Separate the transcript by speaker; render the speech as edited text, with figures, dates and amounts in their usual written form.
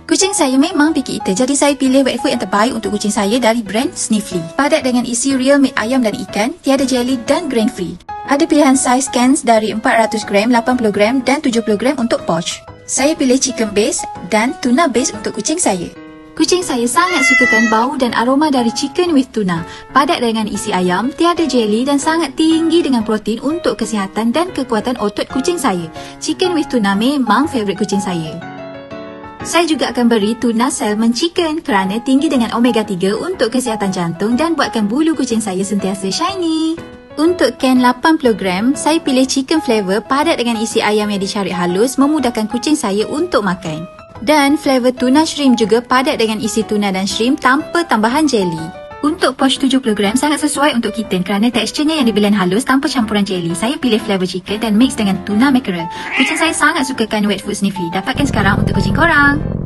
Speaker 1: Kucing saya memang picky eater, jadi saya pilih wet food yang terbaik untuk kucing saya dari brand Sniffly. Padat dengan isi real meat ayam dan ikan, tiada jelly dan grain free. Ada pilihan saiz cans dari 400 gram, 80 gram dan 70 gram untuk pouch. Saya pilih chicken base dan tuna base untuk kucing saya. Kucing saya sangat sukakan bau dan aroma dari chicken with tuna. Padat dengan isi ayam, tiada jelly dan sangat tinggi dengan protein untuk kesihatan dan kekuatan otot kucing saya. Chicken with tuna memang favourite kucing saya. Saya juga akan beri tuna salmon chicken kerana tinggi dengan omega 3 untuk kesihatan jantung dan buatkan bulu kucing saya sentiasa shiny. Untuk can 80 gram, saya pilih chicken flavor padat dengan isi ayam yang dicarik halus memudahkan kucing saya untuk makan. Dan flavor tuna shrimp juga padat dengan isi tuna dan shrimp tanpa tambahan jelly. Untuk pouch 70 gram sangat sesuai untuk kitten kerana teksturnya yang diblend halus tanpa campuran jelly. Saya pilih flavor chicken dan mix dengan tuna mackerel. Kucing saya sangat sukakan wet food Sniffly. Dapatkan sekarang untuk kucing korang.